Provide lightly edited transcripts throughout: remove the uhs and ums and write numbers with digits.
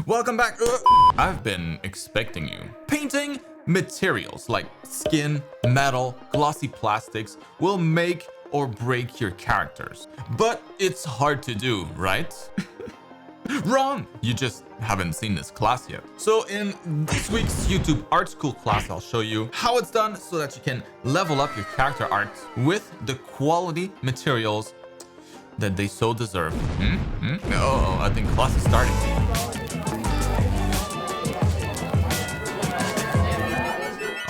Welcome back. I've been expecting you. Painting materials like skin, metal, glossy plastics will make or break your characters. But it's hard to do, right? Wrong! You just haven't seen this class yet. So in this week's YouTube art school class, I'll show you how it's done so that you can level up your character art with the quality materials that they so deserve. Oh, I think class is starting.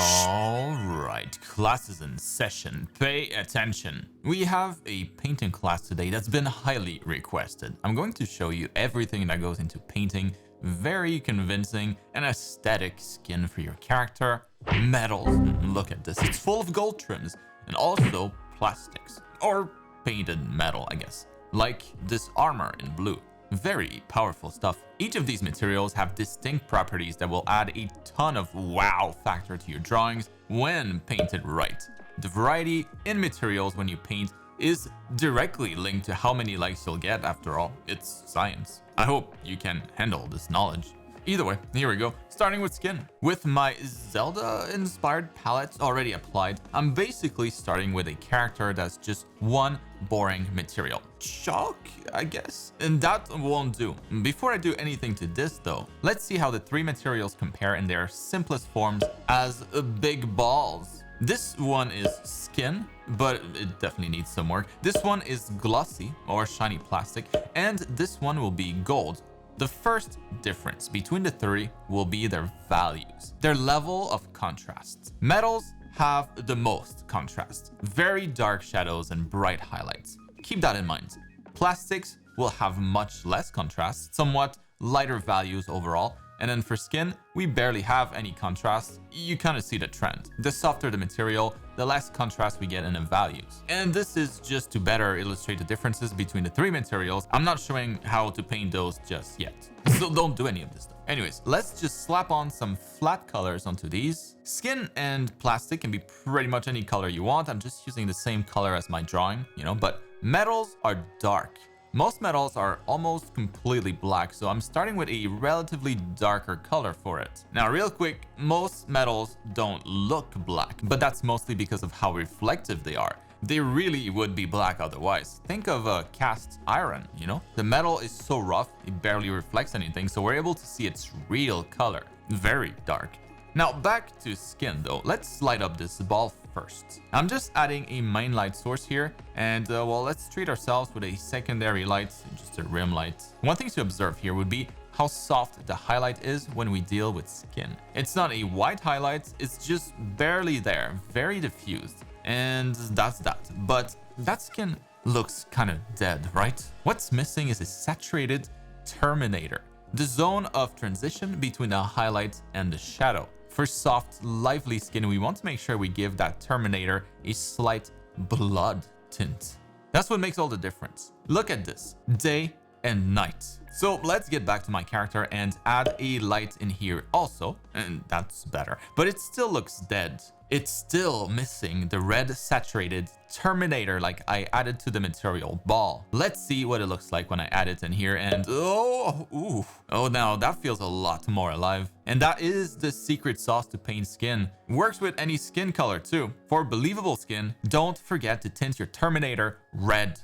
All right, class is in session. Pay attention. We have a painting class today that's been highly requested. I'm going to show you everything that goes into painting. Very convincing and aesthetic skin for your character. Metals. Look at this. It's full of gold trims and also plastics. Or painted metal, I guess. Like this armor in blue. Very powerful stuff. Each of these materials have distinct properties that will add a ton of wow factor to your drawings when painted right. The variety in materials when you paint is directly linked to how many likes you'll get. After all, it's science. I hope you can handle this knowledge. Either way, here we go. Starting with skin. With my Zelda-inspired palette already applied, I'm basically starting with a character that's just one boring material. Chalk, I guess? And that won't do. Before I do anything to this though, let's see how the three materials compare in their simplest forms as big balls. This one is skin, but it definitely needs some work. This one is glossy or shiny plastic, and this one will be gold. The first difference between the three will be their values, their level of contrast. Metals have the most contrast, very dark shadows and bright highlights. Keep that in mind. Plastics will have much less contrast, somewhat lighter values overall. And then for skin, we barely have any contrast. You kind of see the trend. The softer the material, the less contrast we get in the values. And this is just to better illustrate the differences between the three materials. I'm not showing how to paint those just yet. So don't do any of this stuff. Anyways, let's just slap on some flat colors onto these. Skin and plastic can be pretty much any color you want. I'm just using the same color as my drawing, but metals are dark. Most metals are almost completely black, so I'm starting with a relatively darker color for it. Now, real quick, most metals don't look black, but that's mostly because of how reflective they are. They really would be black otherwise. Think of a cast iron, The metal is so rough, it barely reflects anything, so we're able to see its real color. Very dark. Now, back to skin though. Let's light up this ball first. I'm just adding a main light source here, and well, let's treat ourselves with a secondary light, just a rim light. One thing to observe here would be how soft the highlight is when we deal with skin. It's not a white highlight, it's just barely there, very diffused, and that's that. But that skin looks kind of dead, right? What's missing is a saturated terminator, the zone of transition between the highlight and the shadow. For soft, lively skin, we want to make sure we give that terminator a slight blood tint. That's what makes all the difference. Look at this, day and night. So let's get back to my character and add a light in here also, and that's better, but it still looks dead. It's still missing the red saturated terminator like I added to the material ball. Let's see what it looks like when I add it in here, and now that feels a lot more alive. And that is the secret sauce to paint skin. Works with any skin color too. For believable skin, don't forget to tint your terminator red.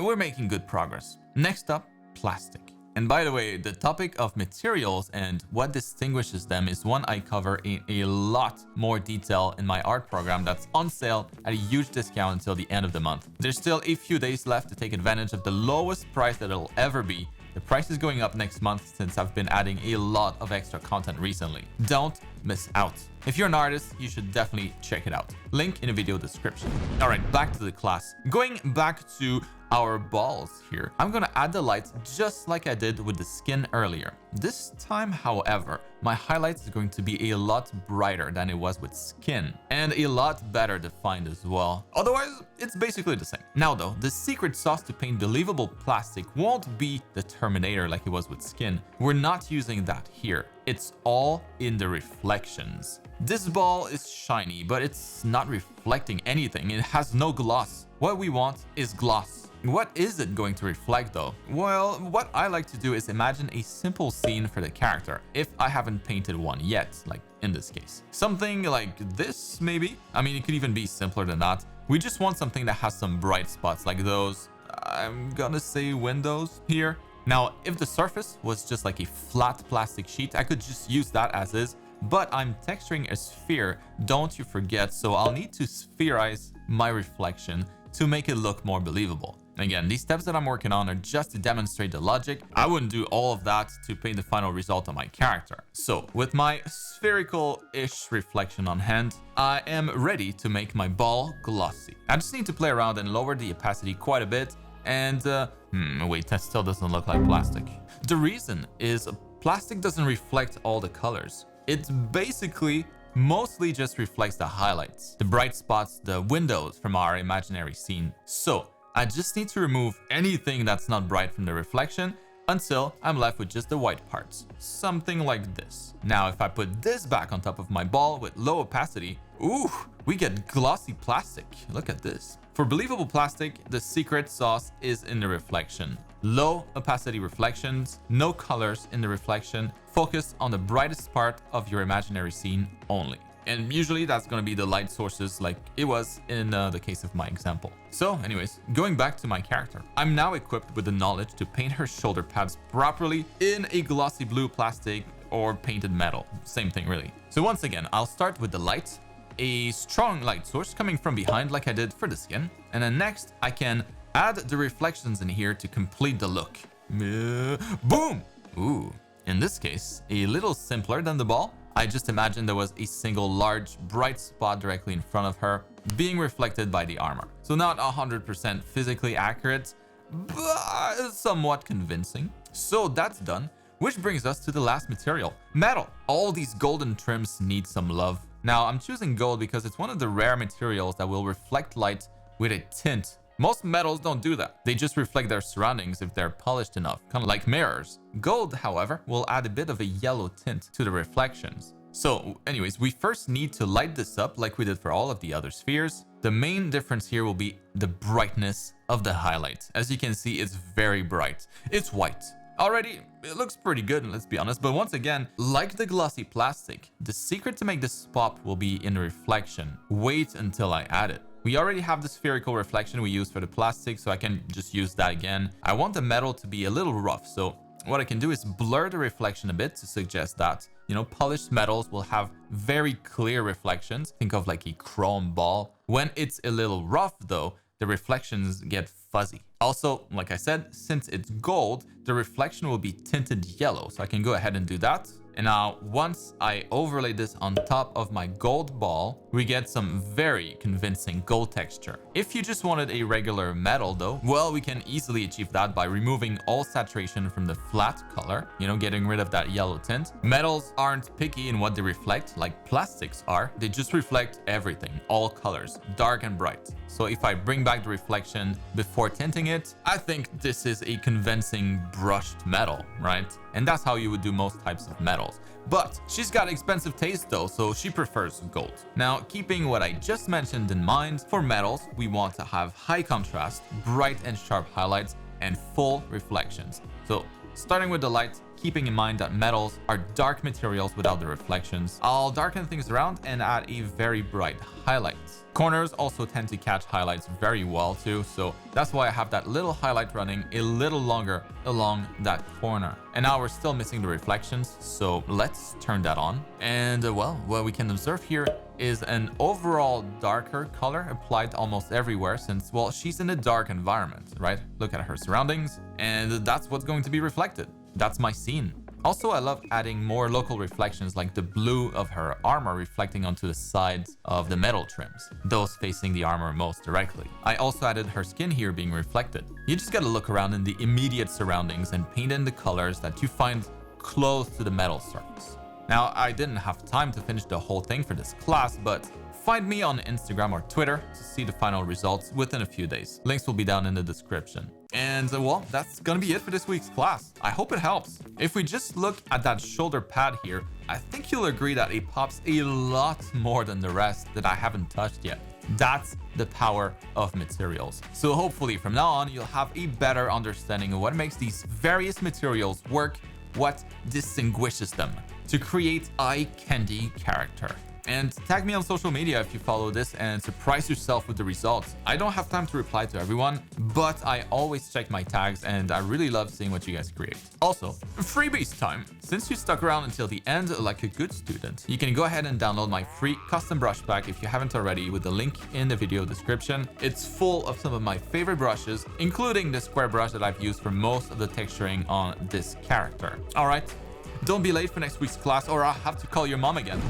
We're making good progress. Next up, plastic. And by the way, the topic of materials and what distinguishes them is one I cover in a lot more detail in my art program that's on sale at a huge discount until the end of the month. There's still a few days left to take advantage of the lowest price that it'll ever be. The price is going up next month since I've been adding a lot of extra content recently. Don't miss out. If you're an artist, you should definitely check it out. Link in the video description. All right, back to the class. Going back to our balls here, I'm gonna add the lights just like I did with the skin earlier. This time, however, my highlights is going to be a lot brighter than it was with skin, and a lot better defined as well. Otherwise, it's basically the same. Now though, the secret sauce to paint believable plastic won't be the terminator like it was with skin. We're not using that here. It's all in the reflections. This ball is shiny, but it's not reflecting anything. It has no gloss. What we want is gloss. What is it going to reflect though? Well, what I like to do is imagine a simple scene for the character, if I haven't painted one yet, like in this case. Something like this, maybe? I mean, it could even be simpler than that. We just want something that has some bright spots like those, I'm gonna say windows here. Now, if the surface was just like a flat plastic sheet, I could just use that as is, but I'm texturing a sphere, don't you forget, so I'll need to spherize my reflection to make it look more believable. Again, these steps that I'm working on are just to demonstrate the logic. I wouldn't do all of that to paint the final result on my character. So with my spherical-ish reflection on hand, I am ready to make my ball glossy. I just need to play around and lower the opacity quite a bit. And wait, that still doesn't look like plastic. The reason is plastic doesn't reflect all the colors. It basically mostly just reflects the highlights, the bright spots, the windows from our imaginary scene. So I just need to remove anything that's not bright from the reflection until I'm left with just the white parts. Something like this. Now, if I put this back on top of my ball with low opacity, ooh, we get glossy plastic. Look at this. For believable plastic, the secret sauce is in the reflection. Low opacity reflections, no colors in the reflection, focus on the brightest part of your imaginary scene only. And usually that's going to be the light sources like it was in the case of my example. So anyways, going back to my character, I'm now equipped with the knowledge to paint her shoulder pads properly in a glossy blue plastic or painted metal. Same thing really. So once again, I'll start with the light, a strong light source coming from behind like I did for the skin. And then next I can add the reflections in here to complete the look. Boom! Ooh, in this case, a little simpler than the ball. I just imagined there was a single large bright spot directly in front of her being reflected by the armor. So not 100% physically accurate, but somewhat convincing. So that's done, which brings us to the last material, metal. All these golden trims need some love. Now I'm choosing gold because it's one of the rare materials that will reflect light with a tint. Most metals don't do that. They just reflect their surroundings if they're polished enough, kind of like mirrors. Gold, however, will add a bit of a yellow tint to the reflections. So anyways, we first need to light this up like we did for all of the other spheres. The main difference here will be the brightness of the highlight. As you can see, it's very bright. It's white. Already, it looks pretty good, let's be honest, but once again, like the glossy plastic, the secret to make this pop will be in the reflection. Wait until I add it. We already have the spherical reflection we used for the plastic, so I can just use that again. I want the metal to be a little rough, so what I can do is blur the reflection a bit to suggest that, you know, polished metals will have very clear reflections. Think of like a chrome ball. When it's a little rough though, the reflections get fuzzy. Also, like I said, since it's gold, the reflection will be tinted yellow, so I can go ahead and do that. And now once I overlay this on top of my gold ball, we get some very convincing gold texture. If you just wanted a regular metal though, well, we can easily achieve that by removing all saturation from the flat color, you know, getting rid of that yellow tint. Metals aren't picky in what they reflect like plastics are. They just reflect everything, all colors, dark and bright. So if I bring back the reflection before tinting it, I think this is a convincing brushed metal, right? And that's how you would do most types of metals. But she's got expensive taste though, so she prefers gold. Now, keeping what I just mentioned in mind, for metals, we want to have high contrast, bright and sharp highlights, and full reflections. So starting with the light, keeping in mind that metals are dark materials without the reflections, I'll darken things around and add a very bright highlight. Corners also tend to catch highlights very well too, so that's why I have that little highlight running a little longer along that corner. And now we're still missing the reflections, so let's turn that on. And well, what we can observe here is an overall darker color applied almost everywhere since, well, she's in a dark environment, right? Look at her surroundings, and that's what's going to be reflected. That's my scene. Also, I love adding more local reflections like the blue of her armor reflecting onto the sides of the metal trims, those facing the armor most directly. I also added her skin here being reflected. You just gotta look around in the immediate surroundings and paint in the colors that you find close to the metal surface. Now, I didn't have time to finish the whole thing for this class, but find me on Instagram or Twitter to see the final results within a few days. Links will be down in the description. And well, that's gonna be it for this week's class. I hope it helps. If we just look at that shoulder pad here, I think you'll agree that it pops a lot more than the rest that I haven't touched yet. That's the power of materials. So hopefully from now on, you'll have a better understanding of what makes these various materials work, what distinguishes them to create eye candy character. And tag me on social media if you follow this and surprise yourself with the results. I don't have time to reply to everyone, but I always check my tags and I really love seeing what you guys create. Also, freebies time. Since you stuck around until the end like a good student, you can go ahead and download my free custom brush pack if you haven't already with the link in the video description. It's full of some of my favorite brushes, including the square brush that I've used for most of the texturing on this character. All right, don't be late for next week's class or I'll have to call your mom again.